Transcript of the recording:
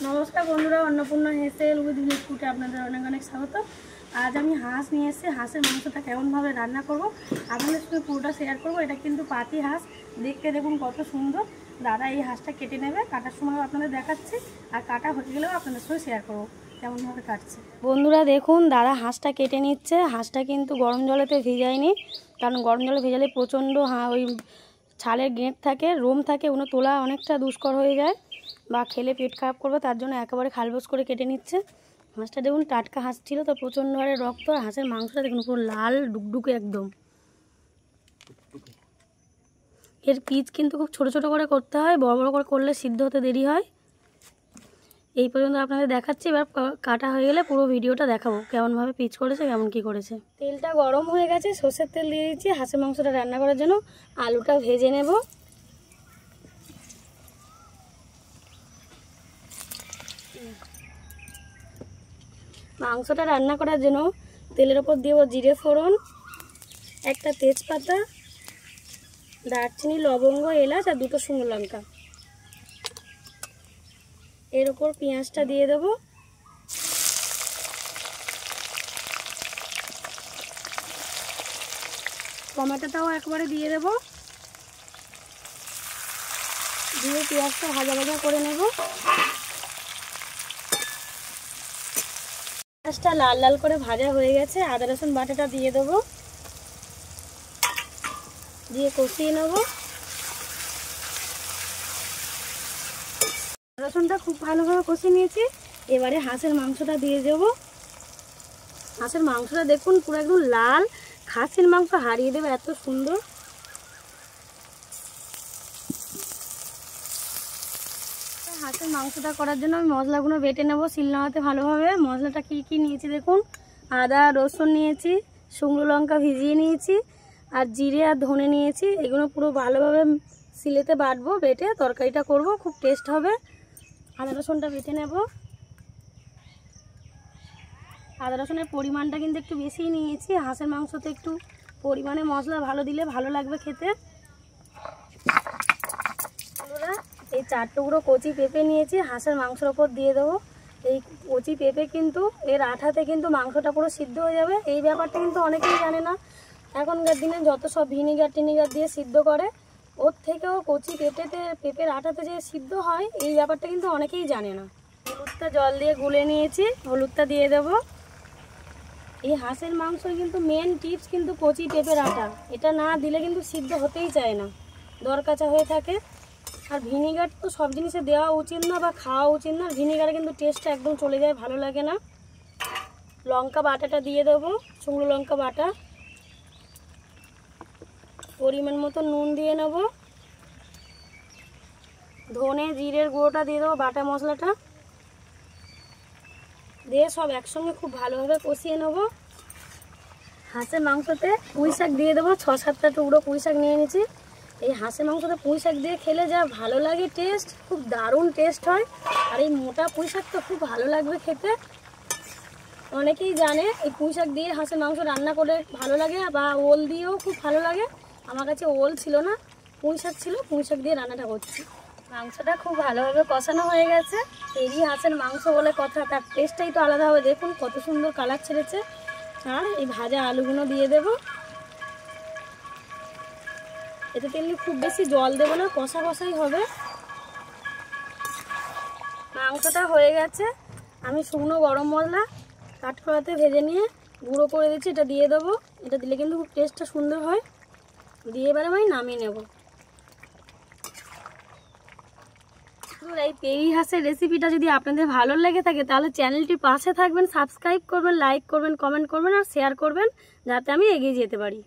নমস্কার বন্ধুরা, Annapurna হেসেল with village ফুডে আপনাদের অনেক অনেক স্বাগত। আজ আমি হাঁস নিয়ে এসেছি। হাঁসের মাংসটা কেমনভাবে রান্না করব আপনাদের সঙ্গে পুরোটা শেয়ার করব। এটা কিন্তু পাতি হাঁস, দেখতে দেখুন কত সুন্দর। দাদা এই হাঁসটা কেটে নেবে, কাটার সময় আপনাদের দেখাচ্ছি, আর কাটা হয়ে গেলেও আপনাদের সঙ্গে শেয়ার করব কেমনভাবে কাটছে। বন্ধুরা দেখুন, দাদা হাঁসটা কেটে নিচ্ছে। হাঁসটা কিন্তু গরম জলেতে ভিজায়নি, কারণ গরম জলে ভেজালে প্রচণ্ড ওই ছালের গেঁট থাকে, রোম থাকে, ওগুলো তোলা অনেকটা দুষ্কর হয়ে যায় বা খেলে পেট খারাপ করবে, তার জন্য একেবারে খালবোস করে কেটে নিচ্ছে। হাঁসটা দেখুন টাটকা হাঁস ছিল তো, প্রচণ্ড হারে রক্ত। আর হাঁসের মাংসটা দেখুন পুরো লাল ডুকডুকে একদম। এর পিস কিন্তু খুব ছোট ছোট করে করতে হয়, বড় বড় করে করলে সিদ্ধ হতে দেরি হয়। এই পর্যন্ত আপনাদের দেখাচ্ছি, এবার কাটা হয়ে গেলে পুরো ভিডিওটা দেখাবো কেমনভাবে পিস করেছে, কেমন কি করেছে। তেলটা গরম হয়ে গেছে, সর্ষের তেল দিয়ে দিচ্ছি হাঁসের মাংসটা রান্না করার জন্য। আলুটা ভেজে নেব। মাংসটা রান্না করার জন্য তেলের ওপর দেবো জিরে ফোড়ন, একটা তেজপাতা, দারচিনি, লবঙ্গ, এলাচ আর দুটো শুকনো লঙ্কা। এর ওপর পেঁয়াজটা দিয়ে দেবো। টমেটোটাও একবারে দিয়ে দেবো, দিয়ে পেঁয়াজটা ভাজা ভাজা করে নেব। পেঁয়াজটা লাল লাল করে ভাজা হয়ে গেছে, আদা রসুন বাটাটা দিয়ে দেবো, দিয়ে কষিয়ে নেব। রসুনটা খুব ভালোভাবে কষিয়ে নিয়েছি। এবারে হাঁসের মাংসটা দিয়ে দেব। হাঁসের মাংসটা দেখুন পুরো একদম লাল, খাসির মাংস হারিয়ে দেবে এত সুন্দর। হাঁসের মাংসটা করার জন্য আমি মশলাগুলো বেটে নেব শিলনোড়াতে ভালোভাবে। মশলাটা কি কি নিয়েছি দেখুন, আদা রসুন নিয়েছি, শুকনো লঙ্কা ভিজিয়ে নিয়েছি, আর জিরে আর ধনে নিয়েছি। এগুলো পুরো ভালোভাবে শিলেতে বাটবো, বেটে তরকারিটা করব, খুব টেস্ট হবে। আদা রসুনটা বেটে নেব। আদা রসুনের পরিমাণটা কিন্তু একটু বেশিই নিয়েছি, হাঁসের মাংসতে একটু পরিমাণে মশলা ভালো দিলে ভালো লাগবে খেতে। এই 4 টুকরো কচি পেঁপে নিয়েছি, হাঁসের মাংসের ওপর দিয়ে দেবো। এই কচি পেঁপে কিন্তু এর আঠাতে কিন্তু মাংসটা পুরো সিদ্ধ হয়ে যাবে। এই ব্যাপারটা কিন্তু অনেকেই জানে না। এখনকার দিনে যত সব ভিনিগার টিনিগার দিয়ে সিদ্ধ করে, ওর থেকেও কচি পেঁপের আঠাতে যে সিদ্ধ হয়, এই ব্যাপারটা কিন্তু অনেকেই জানে না। হলুদটা জল দিয়ে গুলে নিয়েছি, হলুদটা দিয়ে দেবো। এই হাঁসের মাংসের কিন্তু মেন টিপস কিন্তু কচি পেঁপের আটা, এটা না দিলে কিন্তু সিদ্ধ হতেই চায় না, দরকাচা হয়ে থাকে। আর ভিনিগার তো সব জিনিসে দেওয়া উচিত না বা খাওয়া উচিত না, ভিনিগারে কিন্তু টেস্টটা একদম চলে যায়, ভালো লাগে না। লঙ্কা বাটাটা দিয়ে দেবো, শুকনো লঙ্কা বাটা, পরিমাণ মতো নুন দিয়ে নেব, ধনে জিরের গুঁড়োটা দিয়ে দেবো, বাটা মশলাটা দিয়ে সব একসঙ্গে খুব ভালোভাবে কষিয়ে নেব। হাঁসের মাংসতে পুঁই শাক দিয়ে দেবো, 6-7টা টুকরো পুঁই শাক নিয়ে নিয়েছি। এই হাঁসের মাংসতে পুঁই শাক দিয়ে খেলে যা ভালো লাগে, টেস্ট খুব দারুণ টেস্ট হয়। আর এই মোটা পুঁই শাক তো খুব ভালো লাগবে খেতে। অনেকেই জানে এই পুঁই শাক দিয়ে হাঁসের মাংস রান্না করে ভালো লাগে, বা ওল দিয়েও খুব ভালো লাগে। আমার কাছে ওল ছিল না, পুঁই শাক ছিল, পুঁই শাক দিয়ে রান্নাটা করছি। মাংসটা খুব ভালোভাবে কষানো হয়ে গেছে। এরই হাঁসের মাংস বলে কথা, তার টেস্টটাই তো আলাদা হবে। দেখুন কত সুন্দর কালার ছেড়েছে। আর এই ভাজা আলুগুলো দিয়ে দেবো। এতে তেল খুব বেশি জল দেবো না, কষা কষাই হবে। মাংসটা হয়ে গেছে। আমি শুকনো গরম মশলা কাঠকড়াতে ভেজে নিয়ে গুঁড়ো করে দিচ্ছি, এটা দিয়ে দেবো। এটা দিলে কিন্তু খুব টেস্টটা সুন্দর হয়। দিয়ে এবারে আমি নামিয়ে নেব। এই পেরি হাঁসের রেসিপিটা যদি আপনাদের ভালো লেগে থাকে, তাহলে চ্যানেলটির পাশে থাকবেন, সাবস্ক্রাইব করবেন, লাইক করবেন, কমেন্ট করবেন আর শেয়ার করবেন, যাতে আমি এগিয়ে যেতে পারি।